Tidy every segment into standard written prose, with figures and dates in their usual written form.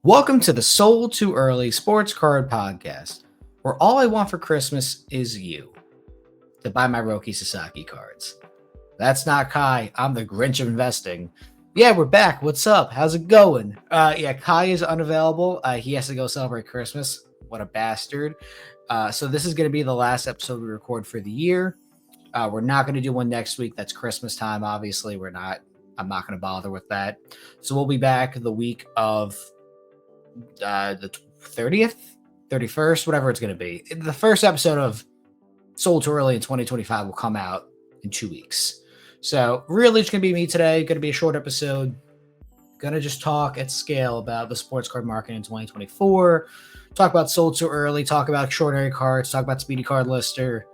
Welcome to the Sold Too Early Sports Card Podcast, where all I want for Christmas is you to buy my Roki Sasaki cards. That's not Kai. I'm the Grinch of investing. Yeah, we're back. What's up? How's it going? Kai is unavailable. He has to go celebrate Christmas. What a bastard. So this is going to be the last episode we record for the year. We're not going to do one next week. That's Christmas time. Obviously, I'm not going to bother with that. So we'll be back the week of the 30th, 31st, whatever it's going to be. The first episode of Sold Too Early in 2025 will come out in 2 weeks. So really it's going to be me today. Going to be a short episode. Going to just talk at scale about the sports card market in 2024. Talk about Sold Too Early. Talk about extraordinary cards. Talk about Speedy Card Lister.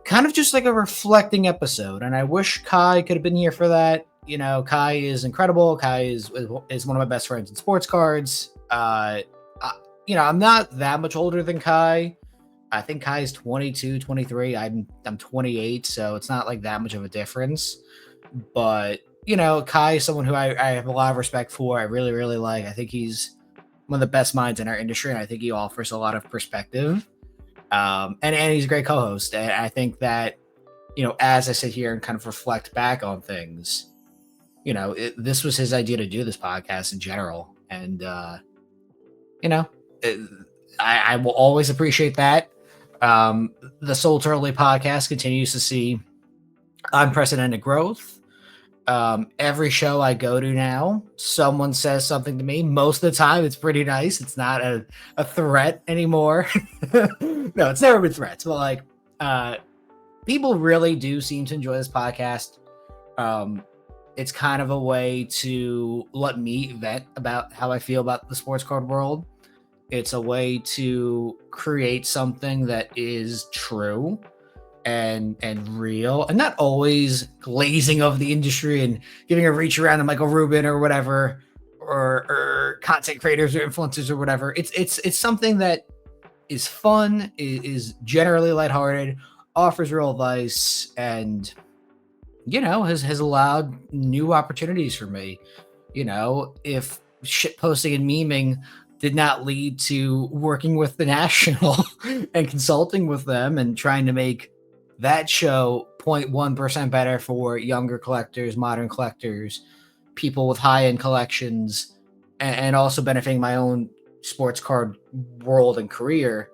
Kind of just like a reflecting episode. And I wish Kai could have been here for that. You know, Kai is incredible. Kai is one of my best friends in sports cards. I'm not that much older than Kai. I think Kai is 22, 23. I'm 28, so it's not like that much of a difference. But, Kai is someone who I have a lot of respect for. I really, really like. I think he's one of the best minds in our industry, and I think he offers a lot of perspective. And he's a great co-host. And I think that, as I sit here and kind of reflect back on things, this was his idea to do this podcast in general. And, I will always appreciate that. The Sold Too Early podcast continues to see unprecedented growth. Every show I go to now, someone says something to me. Most of the time, it's pretty nice. It's not a threat anymore. No, it's never been threats, but people really do seem to enjoy this podcast. It's kind of a way to let me vent about how I feel about the sports card world. It's a way to create something that is true and real, and not always glazing of the industry and giving a reach around to Michael Rubin or whatever, or content creators or influencers or whatever. It's something that is fun, is generally lighthearted, offers real advice, and has allowed new opportunities for me. If shit posting and memeing did not lead to working with the National and consulting with them and trying to make that show 0.1% better for younger collectors, modern collectors, people with high-end collections, and also benefiting my own sports card world and career,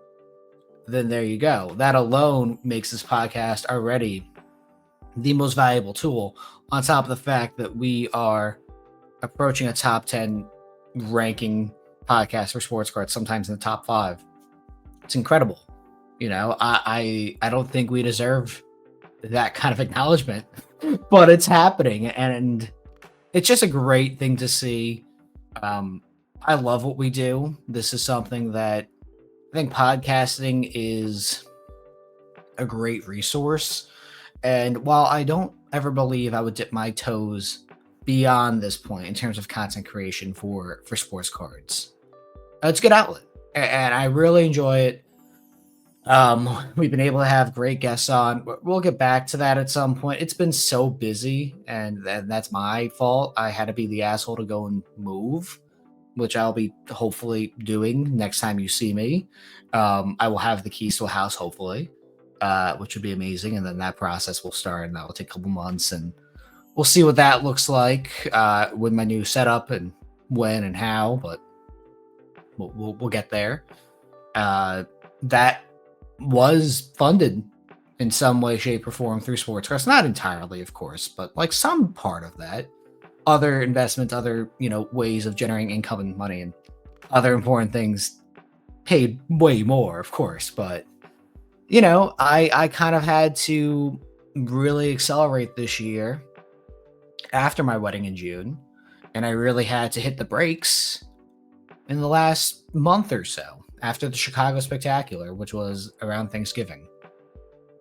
then there you go. That alone makes this podcast already the most valuable tool, on top of the fact that we are approaching a top 10 ranking podcast for sports cards, sometimes in the top 5. It's incredible. I don't think we deserve that kind of acknowledgement, but it's happening, and it's just a great thing to see. I love what we do. This is something that I think podcasting is a great resource. And while I don't ever believe I would dip my toes beyond this point in terms of content creation for sports cards, it's a good outlet, and I really enjoy it. We've been able to have great guests on. We'll get back to that at some point. It's been so busy, and that's my fault. I had to be the asshole to go and move, which I'll be hopefully doing next time you see me. I will have the keys to a house, hopefully, which would be amazing. And then that process will start, and that will take a couple months, and we'll see what that looks like with my new setup and when and how, but we'll get there. That was funded in some way, shape, or form through sports cards. Not entirely, of course, but like some part of that. Other investments, other ways of generating income and money, and other important things paid way more, of course. But I kind of had to really accelerate this year after my wedding in June, and I really had to hit the brakes in the last month or so after the Chicago Spectacular, which was around Thanksgiving.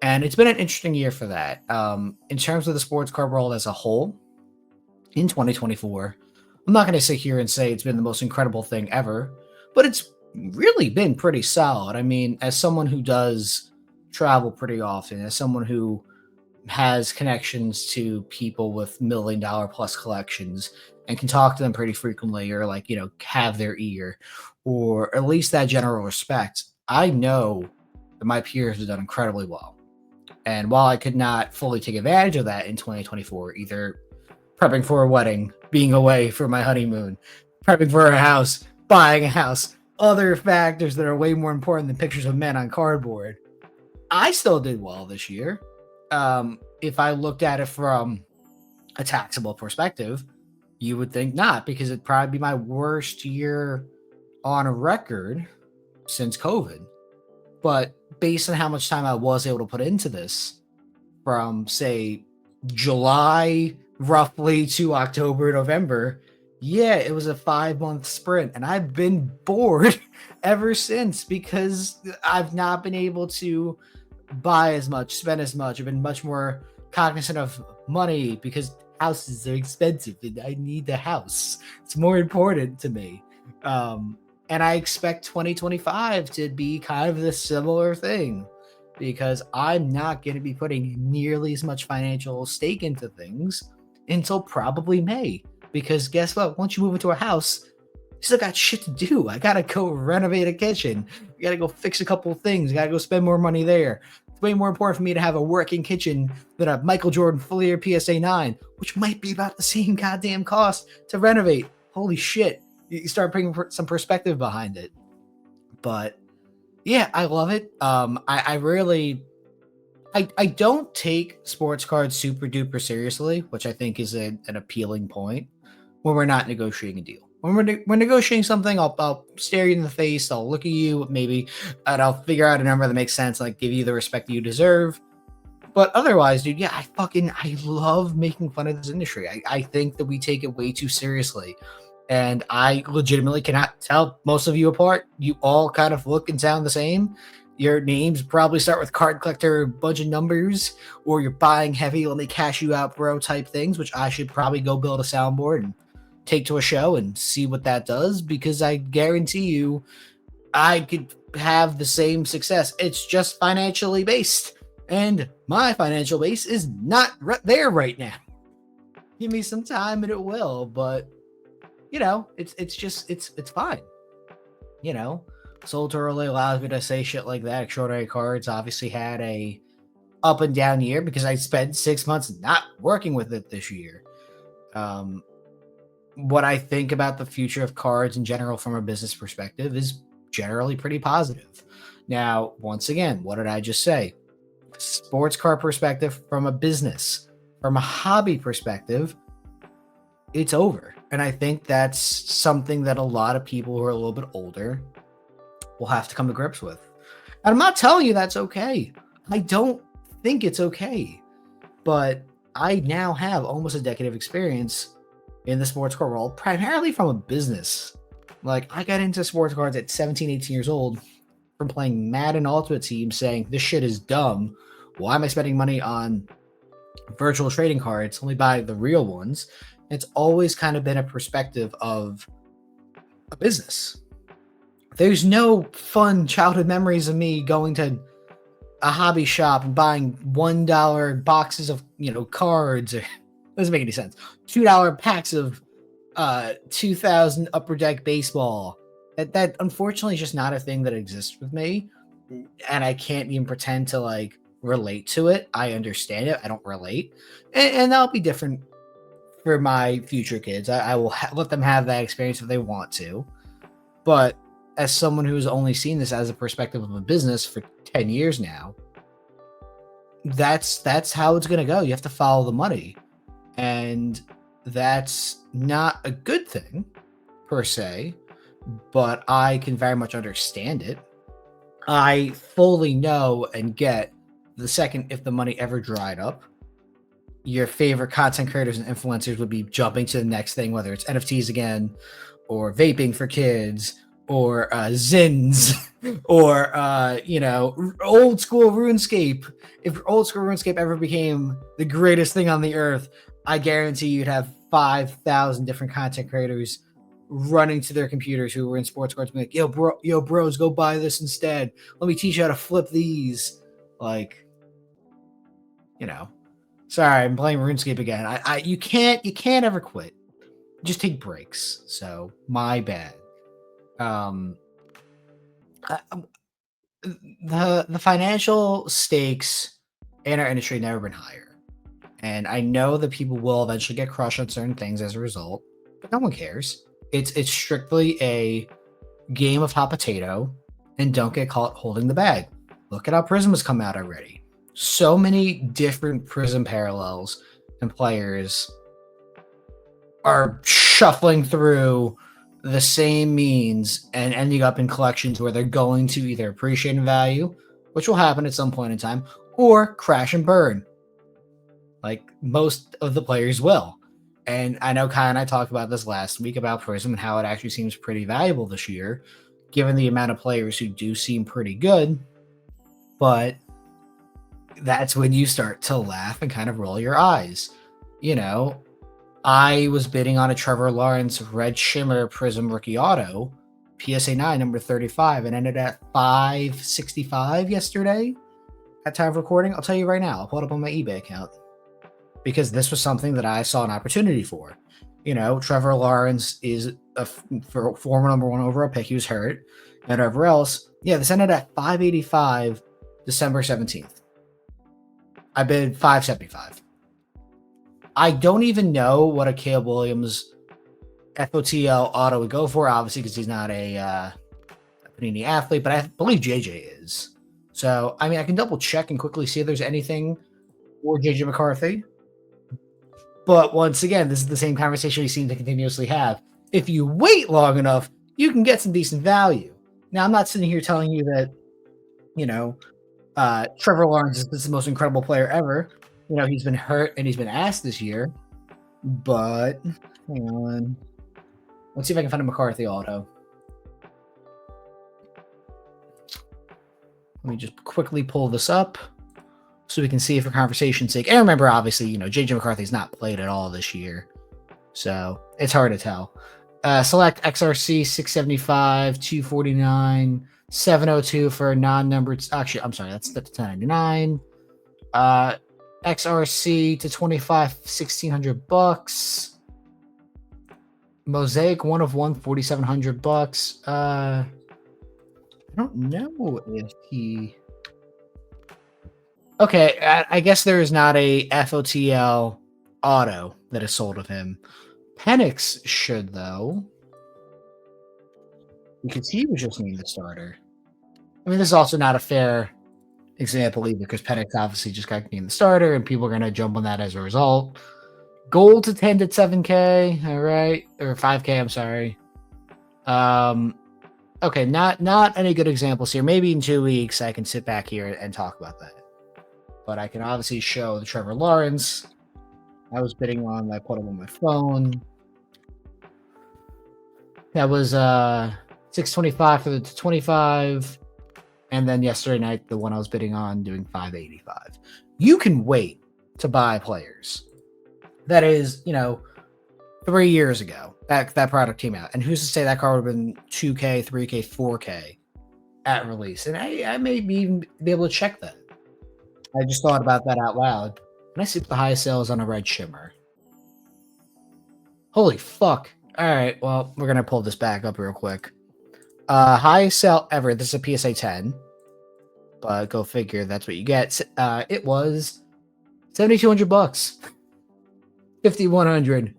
And it's been an interesting year for that. In terms of the sports card world as a whole, in 2024, I'm not going to sit here and say it's been the most incredible thing ever, but it's really been pretty solid. I mean, as someone who does travel pretty often, as someone who has connections to people with $1 million plus collections, and can talk to them pretty frequently, or like, have their ear, or at least that general respect, I know that my peers have done incredibly well. And while I could not fully take advantage of that in 2024, either prepping for a wedding, being away for my honeymoon, prepping for a house, buying a house, other factors that are way more important than pictures of men on cardboard, I still did well this year. If I looked at it from a taxable perspective, you would think not, because it'd probably be my worst year on record since COVID. But based on how much time I was able to put into this, from say July roughly to October, November, yeah, it was a 5-month sprint, and I've been bored ever since because I've not been able to buy as much, spend as much. I've been much more cognizant of money because houses are expensive and I need the house. It's more important to me. And I expect 2025 to be kind of the similar thing, because I'm not going to be putting nearly as much financial stake into things until probably May. Because guess what? Once you move into a house, you still got shit to do. I got to go renovate a kitchen. You got to go fix a couple of things. You got to go spend more money there. It's way more important for me to have a working kitchen than a Michael Jordan Fleer PSA 9, which might be about the same goddamn cost to renovate. Holy shit. You start bringing some perspective behind it. But yeah, I love it. I really, I don't take sports cards super duper seriously, which I think is an appealing point when we're not negotiating a deal. When we're negotiating something, I'll stare you in the face, I'll look at you maybe, and I'll figure out a number that makes sense, like give you the respect you deserve. But otherwise, dude, yeah, I love making fun of this industry. I think that we take it way too seriously. And I legitimately cannot tell most of you apart. You all kind of look and sound the same. Your names probably start with card collector, bunch of numbers, or you're buying heavy, let me cash you out, bro, type things, which I should probably go build a soundboard and take to a show and see what that does, because I guarantee you I could have the same success. It's just financially based. And my financial base is not there right now. Give me some time and it will, but it's fine. Sold early allows me to say shit like that. Extraordinary Cards obviously had a up and down year because I spent 6 months not working with it this year. What I think about the future of cards in general from a business perspective is generally pretty positive. Now, once again, what did I just say? Sports card perspective from a business, from a hobby perspective, it's over. And I think that's something that a lot of people who are a little bit older will have to come to grips with. And I'm not telling you that's okay. I don't think it's okay. But I now have almost a decade of experience in the sports card world, primarily from a business. Like, I got into sports cards at 17, 18 years old from playing Madden Ultimate Team, saying, this shit is dumb. Why am I spending money on virtual trading cards? Only buy the real ones. It's always kind of been a perspective of a business. There's no fun childhood memories of me going to a hobby shop and buying $1 boxes of, cards. Or doesn't make any sense. $2 packs of 2000 Upper Deck baseball. That unfortunately is just not a thing that exists with me. And I can't even pretend to relate to it. I understand it. I don't relate. And that'll be different for my future kids. I will let them have that experience if they want to. But as someone who's only seen this as a perspective of a business for 10 years now, that's how it's going to go. You have to follow the money. And that's not a good thing per se, but I can very much understand it. I fully know and get the second if the money ever dried up, your favorite content creators and influencers would be jumping to the next thing, whether it's NFTs again, or vaping for kids, or Zins, or old school RuneScape. If old school RuneScape ever became the greatest thing on the earth, I guarantee you'd have 5,000 different content creators running to their computers who were in sports cards, being like, yo, bros, go buy this instead. Let me teach you how to flip these. Sorry, I'm playing RuneScape again. You can't ever quit. just take breaks. So my bad. Um, I- the financial stakes in our industry never been higher, and I know that people will eventually get crushed on certain things as a result, but no one cares. It's strictly a game of hot potato, and don't get caught holding the bag. Look at how Prism has come out already. So many different Prism parallels and players are shuffling through the same means and ending up in collections where they're going to either appreciate in value, which will happen at some point in time, or crash and burn, like most of the players will. And I know Kai and I talked about this last week about Prism and how it actually seems pretty valuable this year, given the amount of players who do seem pretty good. But that's when you start to laugh and kind of roll your eyes. You know, I was bidding on a Trevor Lawrence Red Shimmer Prism Rookie Auto, PSA 9, number 35, and ended at 565 yesterday at time of recording. I'll tell you right now, I'll pull it up on my eBay account because this was something that I saw an opportunity for. You know, Trevor Lawrence is a former number one overall pick. He was hurt. And whatever else. Yeah, this ended at 585 December 17th. I bid 575. I don't even know what a Caleb Williams FOTL auto would go for, obviously, because he's not a Panini athlete, but I believe JJ is. So, I mean, I can double check and quickly see if there's anything for JJ McCarthy. But once again, this is the same conversation we seem to continuously have. If you wait long enough, you can get some decent value. Now, I'm not sitting here telling you that, you know, Trevor Lawrence is the most incredible player ever. You know, he's been hurt and he's been asked this year. But, hang on. Let's see if I can find a McCarthy auto. Let me just quickly pull this up so we can see for conversation's sake. And remember, obviously, you know, JJ McCarthy's not played at all this year. So it's hard to tell. Select XRC 675, 249, 702 for a non-numbered. Actually, I'm sorry, that's 1099. XRC to 25, $1,600. Mosaic 1 of 1, $4,700. I don't know if he. Okay, I guess there is not a FOTL auto that is sold of him. Penix should, though, because he was just named the starter. I mean, this is also not a fair example either, because Penix obviously just got named the starter, and people are going to jump on that as a result. Gold to 10 at 7K, all right, or 5K. I'm sorry. Okay, not any good examples here. Maybe in 2 weeks I can sit back here and talk about that. But I can obviously show the Trevor Lawrence I was bidding on. I put him on my phone. That was 625 for the 25. And then yesterday night, the one I was bidding on doing 585. You can wait to buy players. That is, you know, 3 years ago that product came out. And who's to say that card would have been 2K, 3K, 4K at release? And I may even be able to check that. I just thought about that out loud. And I see the highest sales on a Red Shimmer. Holy fuck. All right, well, we're going to pull this back up real quick. Highest sale ever. This is a PSA 10. But go figure, that's what you get. It was $7,200. $5,100.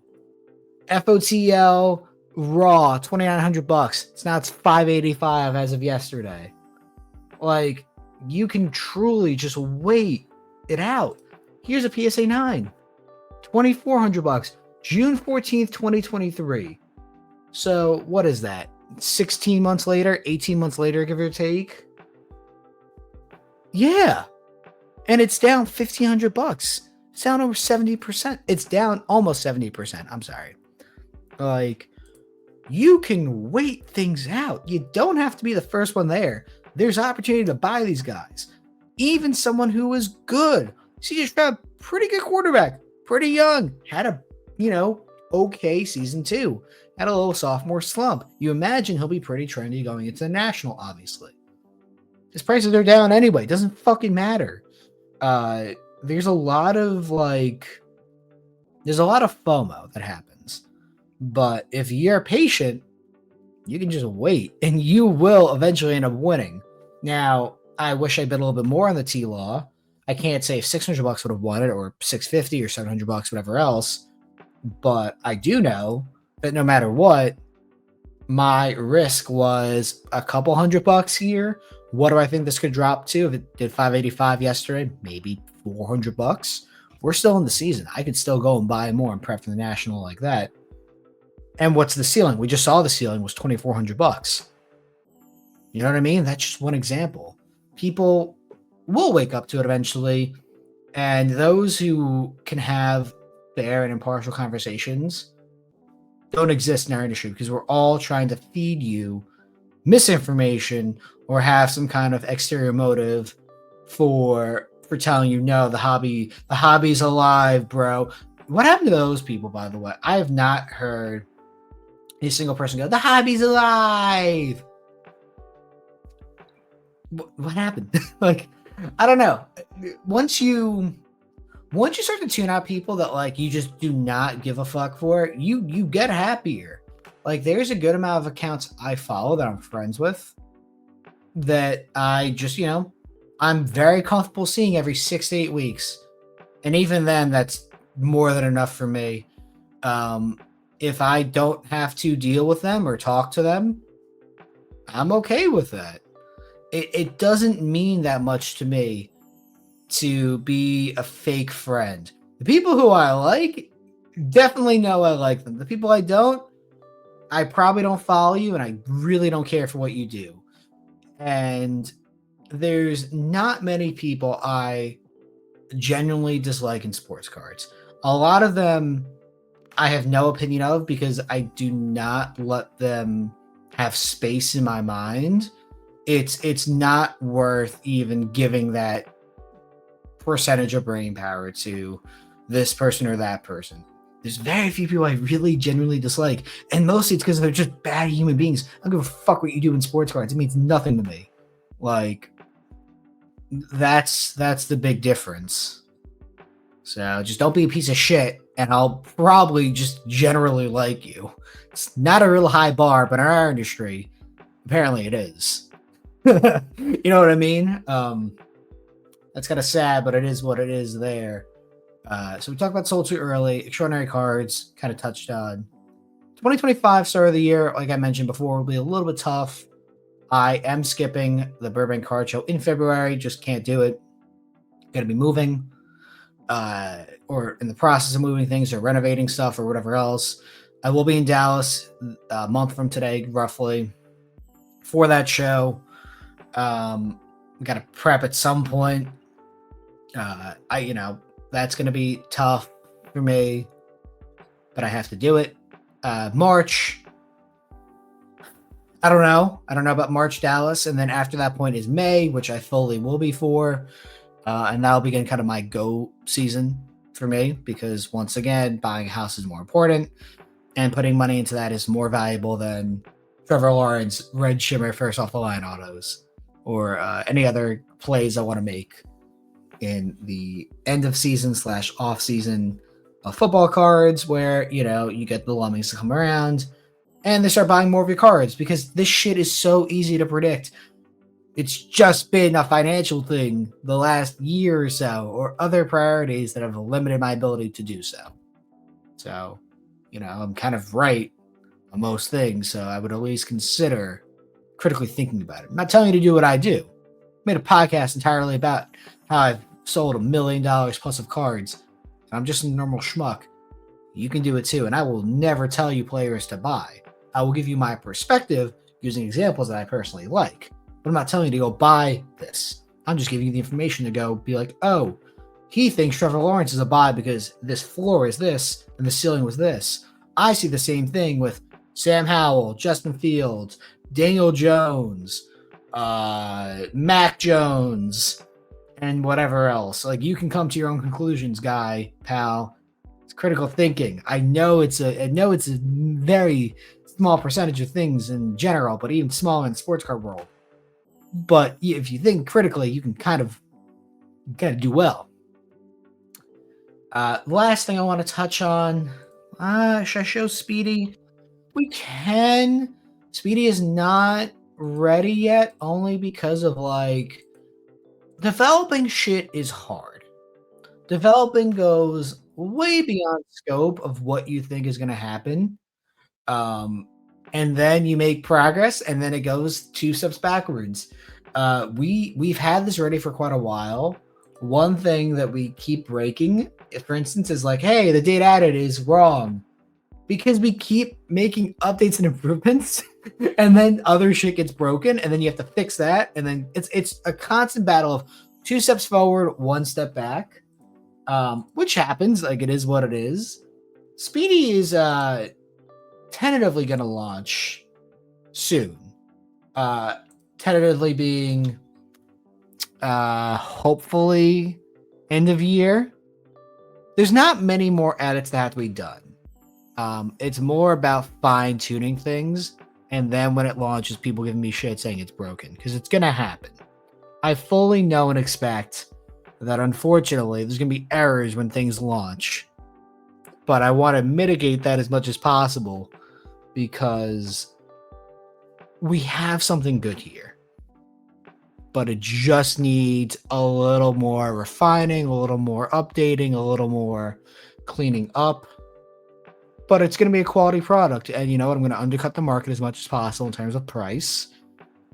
FOTL raw, $2,900. It's now it's $585 as of yesterday. Like, you can truly just wait it out. Here's a PSA 9, $2,400, June 14th, 2023. So what is that? 16 months later, 18 months later, give or take. Yeah, and it's down $1,500. It's down over 70%. It's down almost 70%. I'm sorry. Like, you can wait things out. You don't have to be the first one there. There's opportunity to buy these guys. Even someone who is good. CJ Stroud, pretty good quarterback, pretty young, had a, okay season 2. Had a little sophomore slump. You imagine he'll be pretty trendy going into the national, obviously. His prices are down anyway. It doesn't fucking matter. There's a lot of FOMO that happens But if you're patient, you can just wait and you will eventually end up winning. Now, I wish I bid a little bit more on the T Law. I can't say if $600 would have won it or 650 or $700, whatever else. But I do know that no matter what, my risk was a couple $100 here. What do I think this could drop to? If it did 585 yesterday, maybe $400. We're still in the season. I could still go and buy more and prep for the national like that. And what's the ceiling? We just saw the ceiling was $2,400. You know what I mean? That's just one example. People will wake up to it eventually, and those who can have fair and impartial conversations don't exist in our industry because we're all trying to feed you misinformation or have some kind of exterior motive for telling you no, the hobby's alive, bro. What happened to those people, by the way? I have not heard a single person go, the hobby's alive. What happened? Like, I don't know. Once you start to tune out people that like you just do not give a fuck for, you get happier. Like, there's a good amount of accounts I follow that I'm friends with that I just, I'm very comfortable seeing every 6 to 8 weeks. And even then, that's more than enough for me. If I don't have to deal with them or talk to them, I'm okay with that. It doesn't mean that much to me to be a fake friend. The people who I like definitely know I like them. The people I don't, I probably don't follow you and I really don't care for what you do. And there's not many people I genuinely dislike in sports cards. A lot of them I have no opinion of because I do not let them have space in my mind. It's not worth even giving that percentage of brain power to this person or that person. There's very few people I really genuinely dislike, and mostly it's because they're just bad human beings. I don't give a fuck what you do in sports cards. It means nothing to me. Like, that's the big difference. So just don't be a piece of shit, and I'll probably just generally like you. It's not a real high bar, but in our industry, apparently it is. You know what I mean? That's kind of sad, but it is what it is there. So we talked about Sold Too Early, Extraordinary Cards, kind of touched on. 2025 start of the year, like I mentioned before, will be a little bit tough. I am skipping the Burbank Card Show in February, just can't do it. Going to be moving, or in the process of moving things or renovating stuff or whatever else. I will be in Dallas a month from today, roughly, for that show. We got to prep at some point. That's going to be tough for me, but I have to do it. March, I don't know about March Dallas, and then after that point is May, which I fully will be for, and that'll begin kind of my go season for me because once again, buying a house is more important, and putting money into that is more valuable than Trevor Lawrence Red Shimmer first off the line autos or any other plays I want to make in the end of season / off season football cards where, you get the lemmings to come around and they start buying more of your cards because this shit is so easy to predict. It's just been a financial thing the last year or so or other priorities that have limited my ability to do so. So, I'm kind of right on most things, so I would at least consider critically thinking about it. I'm not telling you to do what I do. I made a podcast entirely about how I've sold $1 million plus of cards. I'm just a normal schmuck. You can do it too, and I will never tell you players to buy. I will give you my perspective using examples that I personally like, but I'm not telling you to go buy this. I'm just giving you the information to go be like, oh, he thinks Trevor Lawrence is a buy because this floor is this and the ceiling was this. I see the same thing with Sam Howell, Justin Fields, Daniel Jones, Mac Jones, and whatever else. Like, you can come to your own conclusions, guy, pal. It's critical thinking. I know it's a very small percentage of things in general, but even smaller in the sports card world. But if you think critically, you can kind of do well. Last thing I want to touch on, Should I show Speedy? We can. Speedy is not ready yet, only because of like developing shit is hard. Developing goes way beyond scope of what you think is going to happen. Um, and then you make progress, and then it goes 2 steps backwards. We've had this ready for quite a while. One thing that we keep breaking, for instance, is like, hey, the date added is wrong because we keep making updates and improvements, and then other shit gets broken, and then you have to fix that, and then it's a constant battle of 2 steps forward, 1 step back, which happens. Like it is what it is. Speedy is tentatively going to launch soon. Tentatively being hopefully end of year. There's not many more edits that have to be done. It's more about fine tuning things, and then when it launches, people giving me shit saying it's broken because it's gonna happen. I fully know and expect that unfortunately there's gonna be errors when things launch, but I want to mitigate that as much as possible because we have something good here, but it just needs a little more refining, a little more updating, a little more cleaning up. But it's going to be a quality product. And you know what? I'm going to undercut the market as much as possible in terms of price.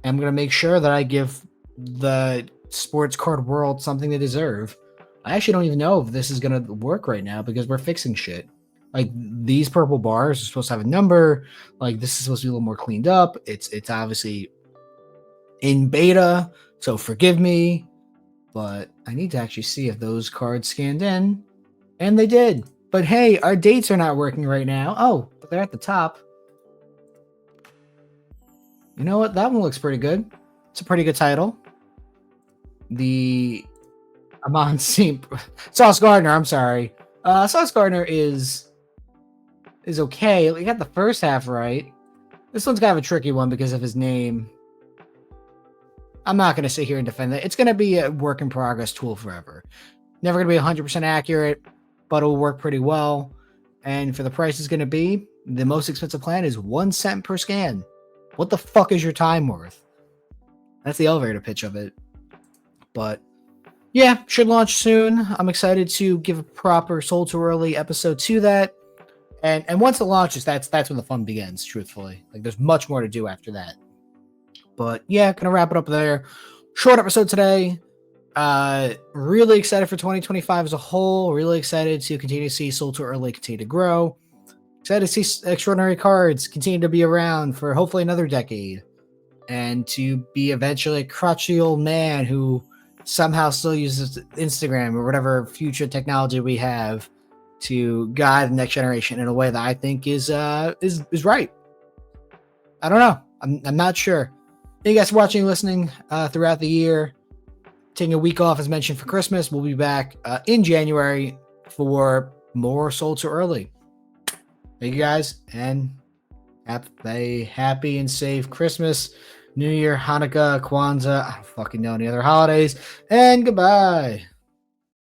And I'm going to make sure that I give the sports card world something they deserve. I actually don't even know if this is going to work right now because we're fixing shit. Like these purple bars are supposed to have a number. Like this is supposed to be a little more cleaned up. It's obviously in beta, so forgive me. But I need to actually see if those cards scanned in. And they did. But hey, our dates are not working right now. Oh, but they're at the top. You know what? That one looks pretty good. It's a pretty good title. The Amon St. Sauce Gardner, I'm sorry. Sauce Gardner is okay. We got the first half right. This one's kind of a tricky one because of his name. I'm not going to sit here and defend it. It's going to be a work in progress tool forever. Never going to be 100% accurate, but it'll work pretty well. And for the price it's going to be, the most expensive plan is 1 cent per scan. What the fuck is your time worth? That's the elevator pitch of it. But yeah, should launch soon. I'm excited to give a proper Sold Too Early episode to that. And once it launches, that's when the fun begins, truthfully. Like there's much more to do after that. But yeah, gonna wrap it up there. Short episode today. Really excited for 2025 as a whole. Really excited to continue to see Sold Too Early continue to grow. Excited to see Extraordinary Cards continue to be around for hopefully another decade. And to be eventually a crotchety old man who somehow still uses Instagram or whatever future technology we have to guide the next generation in a way that I think is right. I don't know. I'm not sure. Thank you guys for watching and listening throughout the year. Taking a week off as mentioned for Christmas. We'll be back in January for more Sold Too Early. Thank you guys, and have a happy and safe Christmas, New Year, Hanukkah, Kwanzaa, I don't fucking know any other holidays, and goodbye.